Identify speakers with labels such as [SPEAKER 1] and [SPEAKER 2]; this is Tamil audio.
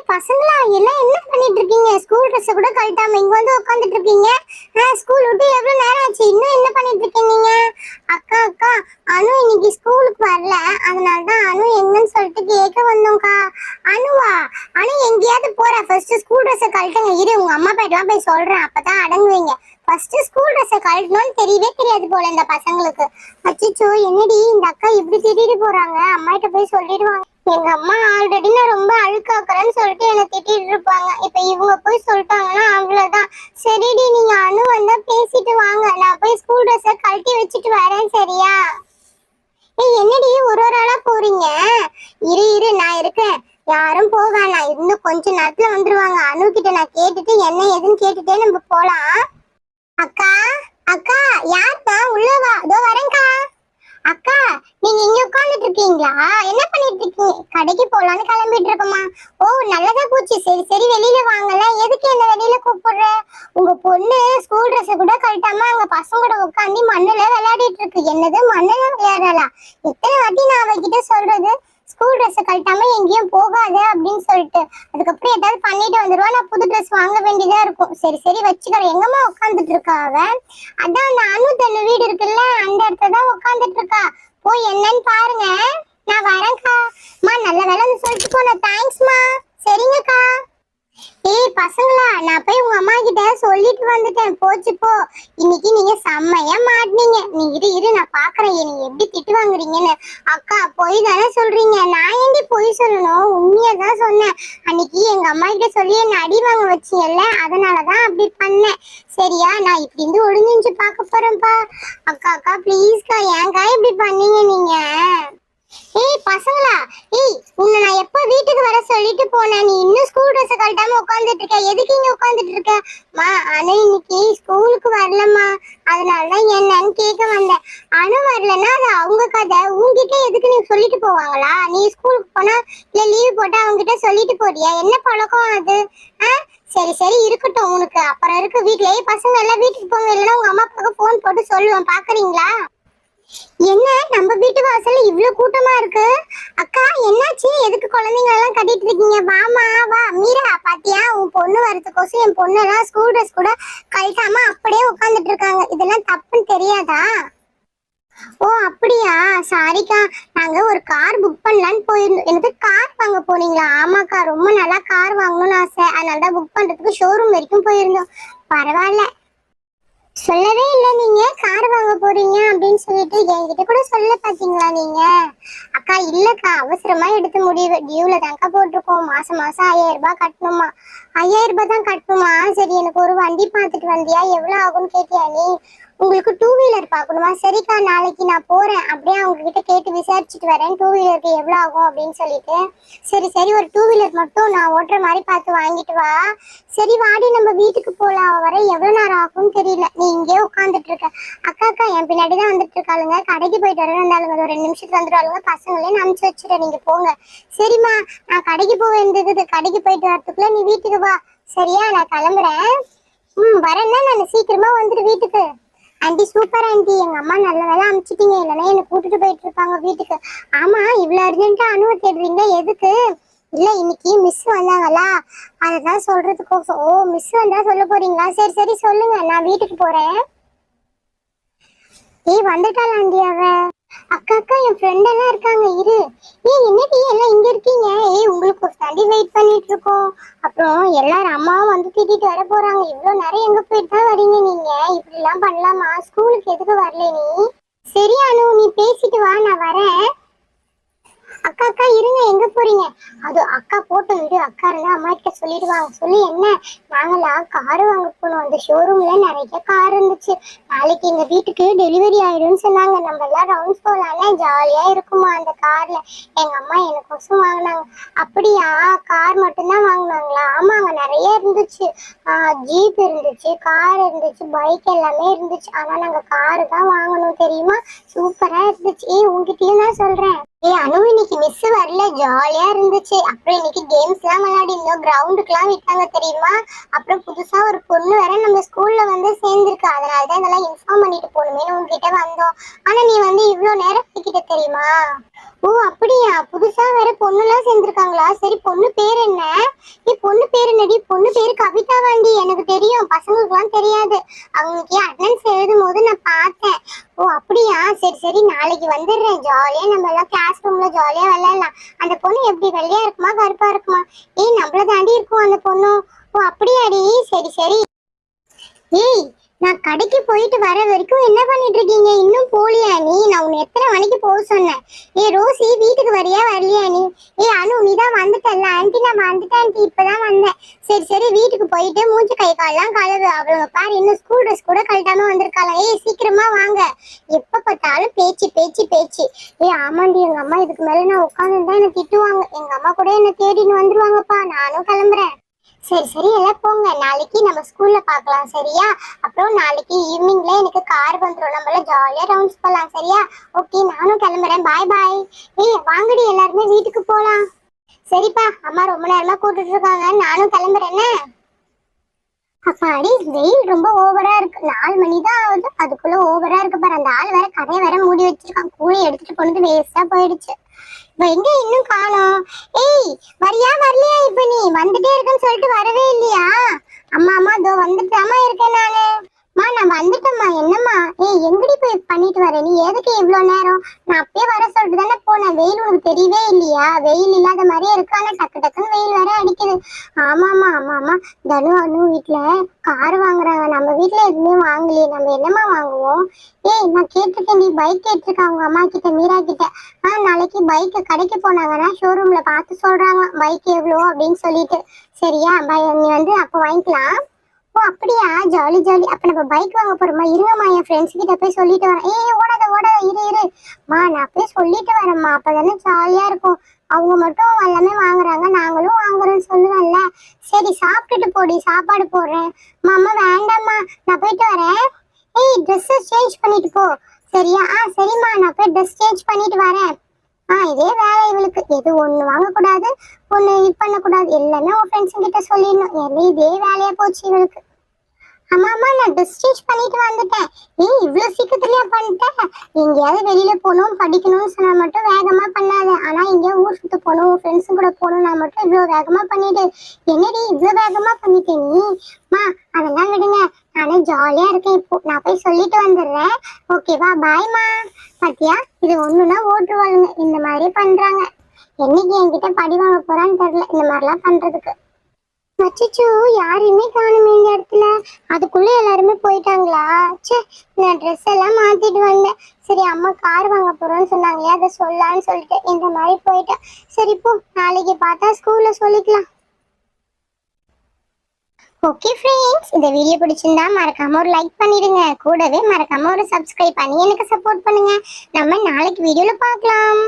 [SPEAKER 1] பசங்களா எல்லாம் என்ன பண்ணிட்டு இருக்கீங்க? ஸ்கூல் ட்ரெஸ் கூட கழட்டாம இங்க வந்து உட்கார்ந்துட்டு இருக்கீங்க. ஸ்கூல் விட்டு எவ்வளவு நேரம் ஆச்சு, இன்னும் என்ன பண்ணிட்டு இருக்கீங்க நீங்க? அக்கா அக்கா, அனு இன்னைக்கு ஸ்கூலுக்கு வரல, அதனால தான் அனு எங்கன்னு சொல்லிட்டு கேட்க வந்தோம்க்கா. அனுவா? அனு எங்கேயாவது போற? ஃபர்ஸ்ட் ஸ்கூல் ட்ரெஸ் கழட்டுங்க. இரு, உங்க அம்மா போயிட்டுலாம் போய் சொல்றேன், அப்பதான் அடங்குவீங்க. ஃபர்ஸ்ட் ஸ்கூல் ட்ரெஸ் கழட்டணும்னு தெரியவே தெரியாது போல இந்த பசங்களுக்கு. அச்சோ, என்னடி இந்த அக்கா இப்படி திட்டிட்டு போறாங்க? அம்மா கிட்ட போய் சொல்லிடுவாங்க. எங்க அம்மா ஆல்ரெடி நான் ரொம்ப அழுக்காக்குறேன்னு சொல்லிட்டு என்ன திட்டிட்டு இருப்பாங்க. இப்ப இவங்க போய் சொல்லிட்டாங்கன்னா அவ்வளவுதான். சரிடி, நீங்க அனு வந்தா பேசிட்டு வாங்க, நான் போய் ஸ்கூல் ட்ரெஸ் கழட்டி வச்சுட்டு வரேன், சரியா? ஏய், என்னடி ஒரு ஒரு ஆளா போறீங்க? இரு இரு, நான் இருக்கேன், யாரும் போக, நான் இன்னும் கொஞ்ச நேரத்துல வந்துருவாங்க. அனு கிட்ட நான் கேட்டுட்டு என்ன ஏதுன்னு கேட்டுட்டே நம்ம போலாம். அக்கா அக்கா, யாருக்கா? உள்ளவா, இதோ வரேன்க்கா. அக்கா, நீங்க இங்க உட்கார்ந்துட்டு இருக்கீங்களா? என்ன பண்ணிட்டு இருக்கீங்க? கடைக்கு போலான்னு கிளம்பிட்டு இருக்கோமா? ஓ, நல்லதா போச்சு. சரி சரி, வெளியில வாங்கல. எதுக்கு என்ன வெளியில கூப்பிடுற? உங்க பொண்ணு ஸ்கூல் ட்ரெஸ் கூட கழட்டாம அங்க பசங்களோட உட்காந்து மண்ணுல விளையாடிட்டு இருக்கு. என்னது, மண்ணுல விளையாடலாம்? எத்தனை வாட்டி நான் அவகிட்ட சொல்றது ஸ்கூல் ட்ரெஸ் கழட்டாம எங்கேயும் போகாத அப்படின்னு சொல்லிட்டு. அதுக்கப்புறம் ஏதாவது பண்ணிட்டு வந்துருவா, நான் புது ட்ரெஸ் வாங்க வேண்டியதா இருக்கும். சரி சரி, வச்சுக்கிறேன். எங்கம்மா உட்காந்துட்டு இருக்கா அவ? அதான் அந்த அனு தண்ணு வீடு இருக்குல்ல, அந்த இடத்துல தான் உட்காந்துட்டு இருக்கா. போய் என்னன்னு பாருங்க. நான் வரேன்க்கா. மா, நல்ல வேலைன்னு சொல்லிட்டு போன, தேங்க்ஸ்மா. சரிங்கக்கா. ஏய் பசங்களா, நான் போய் உங்க அம்மா கிட்ட சொல்லிட்டு வந்துட்டேன். போச்சு போ. இன்னைக்கு நீங்க செம்மையா மாட்டினீங்க. நீ இரு இரு, நான் பாக்குறேன் நீங்க எப்படி திட்டு வாங்குறீங்கன்னு. அக்கா, பொய் தானே சொல்றீங்க? நான் ஏண்டி பொய் சொல்லணும்? உண்மையதான் சொன்னேன். அன்னைக்கு எங்க அம்மா கிட்ட சொல்லி என்ன அடி வாங்க வச்சீங்கல்ல, அதனாலதான் அப்படி பண்ணேன். சரியா? நான் இப்படி இருந்து ஒளிஞ்சிஞ்சு பார்க்க போறேன்ப்பா. அக்கா அக்கா, ப்ளீஸ்க்கா, ஏன்க்கா இப்படி பண்ணீங்க நீங்க? ஏய் பசங்களா, ஏய் உன்னை நான் எப்ப வீட்டுக்கு வர சொல்லிட்டு போனேன், நீ இன்னும் ஸ்கூல் ட்ரெஸ் கழட்டாம உட்காந்துட்டு இருக்க. எதுக்கு இங்க உட்காந்துட்டு இருக்க? மா, அனு இன்னைக்கு ஸ்கூலுக்கு வரலம்மா, அதனாலதான் என்னன்னு கேட்க வந்தேன். அனு வரலன்னா அது அவங்க கதை. உங்ககிட்ட எதுக்கு நீ சொல்லிட்டு போவாங்களா? நீ ஸ்கூலுக்கு போனா இல்ல லீவ் போட்டா அவங்க கிட்ட சொல்லிட்டு போறியா? என்ன பழக்கம் அது? சரி சரி, இருக்கட்டும், உனக்கு அப்புறம் இருக்கு வீட்லயே. பசங்க எல்லாம் வீட்டுக்கு போங்க, இல்லைன்னா உங்க அம்மா அப்பாவுக்கு போன் போட்டு சொல்லுவேன், பாக்குறீங்களா? என்ன, நம்ம வீட்டு வாசல்ல இவ்வளவு கூட்டமா இருக்கு? அக்கா, என்னாச்சு? எதுக்கு குழந்தைங்க எல்லாம் கட்டிட்டு இருக்கீங்க? வாமா வா. மீரா, பாத்தியா, உன் பொண்ணு வரதுக்கோசம் என் பொண்ணு எல்லாம் ஸ்கூல் ட்ரெஸ் கூட கழட்டாம அப்படியே உட்காந்துட்டு இருக்காங்க. இதெல்லாம் தப்புன்னு தெரியாதா? ஓ அப்படியா, சாரிக்கா. நாங்க ஒரு கார் புக் பண்ணலான்னு போயிருந்தோம். எனக்கு கார் வாங்க போனீங்களா? ஆமாக்கா, ரொம்ப நல்லா கார் வாங்கணும்னு ஆசை, அதனாலதான் புக் பண்றதுக்கு ஷோரூம் வரைக்கும் போயிருந்தோம். பரவாயில்ல, சொல்லவே இல்லை நீங்க கார் வாங்க போறீங்க அப்படின்னு சொல்லிட்டு. என்கிட்ட கூட சொல்ல பாத்தீங்களா நீங்க? அக்கா, இல்லக்கா, அவசரமா எடுத்த முடிவு. டியூல தான்க்கா போட்டிருக்கோம். மாசம் மாசம் 5000 ரூபாய் கட்டணுமா? 5000 ரூபாய் தான் கட்டணுமா? சரி, எனக்கு ஒரு வண்டி பார்த்துட்டு வந்தியா? எவ்வளவு ஆகும்னு கேட்டியா நீ? உங்களுக்கு 2 வீலர் பார்க்கணுமா? சரிக்கா, நாளைக்கு நான் போறேன், அப்படியே அவங்க கிட்ட கேட்டு விசாரிச்சுட்டு வரேன் 2 வீலருக்கு எவ்வளவு ஆகும் அப்படின்னு சொல்லிட்டு. சரி சரி, ஒரு 2 வீலர் மட்டும் நான் ஓட்டுற மாதிரி பார்த்து வாங்கிட்டு வா. சரி வாடி, நம்ம வீட்டுக்கு போலாம். வர எவ்வளவு நேரம் ஆகும்னு தெரியல. நீ இங்கே உட்காந்துட்டு இருக்க. அக்கா அக்கா, என் பின்னாடிதான் வந்துட்டு இருக்காளுங்க. கடைக்கு போயிட்டு வரேன்னாலுங்க, ஒரு 2 நிமிஷத்துல வந்துடுவாளுங்க. பசங்களையும் அனுப்பிச்சு வச்சுட்டேன், நீங்க போங்க. சரிம்மா, நான் கடைக்கு போக வேண்டியது. கடைக்கு போயிட்டு வரதுக்குள்ள நீ வீட்டுக்கு வா, சரியா? நான் கிளம்புறேன். வரேன்னா நான் சீக்கிரமா வந்துட்டு வீட்டுக்கு. ஆண்டி, சூப்பர் ஆண்டி, எங்க அம்மா நல்ல வேலை அனுப்பிச்சிட்டீங்க, இல்லைன்னா என்ன கூட்டிட்டு போயிட்டு இருப்பாங்க வீட்டுக்கு. ஆமா, இவ்வளவு அர்ஜென்ட்டா அனுவை தேடுறீங்க, எதுக்கு? இல்ல, இன்னைக்கு மிஸ் வந்தாங்களா, அததான் சொல்றதுக்கோசம். ஓ, மிஸ் வந்தா சொல்ல போறீங்களா? சரி சரி, சொல்லுங்க, நான் வீட்டுக்கு போறேன். ஏய், வந்துட்டாள் ஆண்டி அவ. அக்கா அக்கா, என் ஃப்ரெண்ட் எல்லாம் இருக்காங்க, இரு. ஏய், என்னடி எல்லாம் இங்க இருக்கீங்க? ஏய், உங்களுக்கு ஒரு தண்டி வெயிட் பண்ணிட்டு இருக்கோம். அப்புறம் எல்லாரும் அம்மாவும் வந்து திட்டிட்டு வர போறாங்க. இவ்வளவு நேரம் எங்க போயிட்டு தான் வரீங்க நீங்க? இப்படி எல்லாம் பண்ணலாமா? ஸ்கூலுக்கு எதுக்கு வரல நீ? சரி அனு, நீ பேசிட்டு வா, நான் வரேன். அக்கா அக்கா, இருங்க, எங்க போறீங்க? அது அக்கா போட்டு விடு. அக்கா இருந்தா அம்மா கிட்ட சொல்லிடுவாங்க. சொல்லி என்ன, நாங்களாம் கார் வாங்க போனோம். அந்த ஷோரூம்ல நிறைய கார் இருந்துச்சு. நாளைக்கு எங்க வீட்டுக்கு டெலிவரி ஆயிடும்னு சொன்னாங்க. நம்ம எல்லாம் ரவுண்ட்ஸ் போலாம்ல, ஜாலியா இருக்குமா அந்த கார்ல. எங்க அம்மா எனக்கோசம் வாங்கினாங்க. அப்படியா, கார் மட்டும்தான் வாங்கினாங்களா? ஆமாங்க, நிறைய இருந்துச்சு. ஜீப் இருந்துச்சு, கார் இருந்துச்சு, பைக் எல்லாமே இருந்துச்சு. ஆனா நாங்க காரு தான் வாங்கணும், தெரியுமா? சூப்பரா இருந்துச்சு. உங்ககிட்டயும் தான் சொல்றேன். அனு, இன்னைக்கு மிஸ் வரல, ஜாலியா இருந்துச்சு. அப்புறம் இன்னைக்கு கேம்ஸ் எல்லாம் விளையாடி இருந்தோம், கிரவுண்டுக்கு எல்லாம் விட்டாங்க, தெரியுமா? அப்புறம் புதுசா ஒரு பொண்ணு வேற நம்ம ஸ்கூல்ல வந்து சேர்ந்திருக்கு. அதனாலதான் இதெல்லாம் இன்ஃபார்ம் பண்ணிட்டு போகணுமே உங்ககிட்ட வந்தோம். ஆனா நீ வந்து இவ்வளவு நேரம் கிட்ட, தெரியுமா? ஓ அப்படியா, புதுசா வேற பொண்ணு எல்லாம் சேர்ந்திருக்காங்களா? சரி, பொண்ணு பேர் என்ன? பொண்ணு பேரு நடி, பொண்ணு பேரு கவிதா வாண்டி. எனக்கு தெரியும், பசங்களுக்குலாம் தெரியாது. அவங்களுக்கு அட்டெண்டன்ஸ் எழுதும் போது நான் பார்த்தேன். ஓ அப்படியா, சரி சரி, நாளைக்கு வந்துடுறேன். ஜாலியா நம்ம எல்லாம் கிளாஸ் ரூம்ல ஜாலியா விளையாடலாம். அந்த பொண்ணு எப்படி வெள்ளையா இருக்குமா கருப்பா இருக்குமா? நம்மள தாண்டி இருக்கும் அந்த பொண்ணு. ஓ அப்படியாடி, சரி சரி. நான் கடைக்கு போயிட்டு வர வரைக்கும் என்ன பண்ணிட்டு இருக்கீங்க? இன்னும் போலியா நீ? நான் உன்னை எத்தனை மணிக்கு போக சொன்னேன்? ரோசி, வீட்டுக்கு வரியா வரலையா நீ? அனு, நீ தான் வந்துட்டல்ல? ஆன்ட்டி நான் வந்துட்டேன் ஆன்ட்டி, இப்பதான் வந்தேன். சரி சரி, வீட்டுக்கு போயிட்டு மூஞ்சி கை காலெல்லாம் கழுவு. அவங்க பாரு, இன்னும் ஸ்கூல் ட்ரெஸ் கூட கழட்டாம வந்திருக்காங்க. சீக்கிரமா வாங்க. எப்ப பார்த்தாலும் பேச்சு பேச்சு பேச்சு. ஆமாண்டி, எங்க அம்மா இதுக்கு மேல நான் உட்காந்துருந்தா என்ன திட்டுவாங்க. எங்க அம்மா கூட என்ன தேடின்னு வந்துருவாங்கப்பா. நானும் கிளம்புறேன். சரி சரி, எல்லாம் போங்க. நாளைக்கு நம்ம ஸ்கூல்ல பார்க்கலாம், சரியா? அப்புறம் நாளைக்கு ஈவினிங்ல எனக்கு கார் வந்துடும், நம்மள ஜாலியா ரவுண்ட்ஸ் போகலாம், சரியா? ஓகே, நானும் கிளம்புறேன். பாய் பாய். வாங்கடி, எல்லாருமே வீட்டுக்கு போலாம். சரிப்பா, அம்மா ரொம்ப நேரமா கூப்பிட்டு இருக்காங்க, நானும் கிளம்புறேன்னு. அப்பாடி, வெயில் ரொம்ப ஓவரா இருக்கு. 4 மணி தான் ஆகுது, அதுக்குள்ள ஓவரா இருக்கு பாரு. அந்த ஆள் வேற கடையை வேற மூடி வச்சிருக்கான். கூலி எடுத்துட்டு போனது வேஸ்டா போயிடுச்சு. எங்க இன்னும் காணோம்? வரியா வரலையா? இப்ப நீ வந்துட்டே இருக்குன்னு சொல்லிட்டு வரவே இல்லையா? அம்மா அம்மா, இதோ வந்துட்டாமா இருக்கேன் நானு. நான் வந்துட்டேம்மா. என்னம்மா? எங்கடி போய் பண்ணிட்டு வர நீ? எதுக்கு இவ்வளவு நேரம்? நான் அப்பயே வர சொல்லிட்டு தானே போனேன். வெயில் உனக்கு தெரியவே இல்லையா? வெயில் இல்லாத மாதிரியே இருக்கு, ஆனா டக்கு டக்குன்னு வெயில் வேற அடிக்குது. ஆமாமா ஆமாமா, தனு அனு வீட்டுல கார் வாங்குறாங்க. நம்ம வீட்டுல எதுவுமே வாங்கலையே, நம்ம என்னமா வாங்குவோம்? நான் கேட்டிருக்கேன், நீ பைக் கேட்டிருக்க அவங்க அம்மா கிட்ட, மீரா கிட்ட. நாளைக்கு பைக் கடைக்கு போனாங்கன்னா ஷோரூம்ல பார்த்து சொல்றாங்க பைக் எவ்வளோ அப்படின்னு சொல்லிட்டு. சரியா? நீ வந்து அப்ப வாங்கிக்கலாம். ஓ அப்படியா, ஜாலி ஜாலி. அப்ப நம்ம பைக் வாங்க போறோமா? இருங்கம்மா, என் ஃப்ரெண்ட்ஸ் கிட்ட போய் சொல்லிட்டு வரேன். ஓடாத ஓடாத, இரு. நான் போய் சொல்லிட்டு வரேம்மா, அப்பதானே ஜாலியா இருக்கும். அவங்க மட்டும் எல்லாமே வாங்குறாங்க, நாங்களும் வாங்குறோம்னு சொல்லுவேன்ல. சரி, சாப்பிட்டுட்டு போடி, சாப்பாடு போடுறேன். மாமா வேண்டாம்மா, நான் போயிட்டு வரேன். ட்ரெஸ் சேஞ்ச் பண்ணிட்டு போ, சரியா? சரிம்மா, நான் போய் ட்ரெஸ் சேஞ்ச் பண்ணிட்டு வரேன். இதே வேலை இவளுக்கு. எது ஒண்ணு வாங்கக்கூடாது, ஒண்ணு இது பண்ணக்கூடாது, எல்லாமே உன் ஃப்ரெண்ட்ஸ் கிட்ட சொல்லிடணும். இதே வேலையா போச்சு இவளுக்கு. அம்மா அம்மா, நான் ட்ரெஸ் சேஞ்ச் பண்ணிட்டு வந்துட்டேன். இவ்வளவு சீக்கிரத்துலயா பண்ணிட்டேன்? எங்கேயாவது வெளியில போகணும், படிக்கணும்னு சொன்னா மட்டும் வேகமா பண்ணாத. ஆனா இங்க ஊர் சுத்த போகணும், ஃப்ரெண்ட்ஸ் கூட போகணும்னா மட்டும் இவ்வளவு வேகமா பண்ணிட்டு. என்னடி இவ்வளவு வேகமா பண்ணிட்டே நீ? அதெல்லாம் விடுங்க, நானே ஜாலியா இருக்கேன். இப்போ நான் போய் சொல்லிட்டு வந்துடுறேன், ஓகேவா? பாய்மா. பாத்தியா, இது ஒண்ணுன்னா ஓட்டுவாளுங்க, இந்த மாதிரி பண்றாங்க. என்னைக்கு என்கிட்ட படி வாங்க போறான்னு தெரியல இந்த மாதிரிலாம் பண்றதுக்கு. அச்சோ, யாருமே காணுமே இந்த இடத்துல. அதுக்குள்ள எல்லாருமே போயிட்டாங்களா? சே, நான் ட்ரெஸ் எல்லாம் மாத்திட்டு வந்தேன். சரி, அம்மா கார் வாங்க போறோம்னு சொன்னாங்களே, அதை சொல்லலான்னு சொல்லிட்டு இந்த மாதிரி போயிட்டேன். சரி போ, நாளைக்கு பார்த்தா ஸ்கூல்ல சொல்லிக்கலாம். ஓகே ஃப்ரெண்ட்ஸ், இந்த வீடியோ பிடிச்சிருந்தா மறக்காம ஒரு லைக் பண்ணிடுங்க. கூடவே மறக்காம ஒரு சப்ஸ்கிரைப் பண்ணி எனக்கு சப்போர்ட் பண்ணுங்க. நம்ம நாளைக்கு வீடியோல பார்க்கலாம்.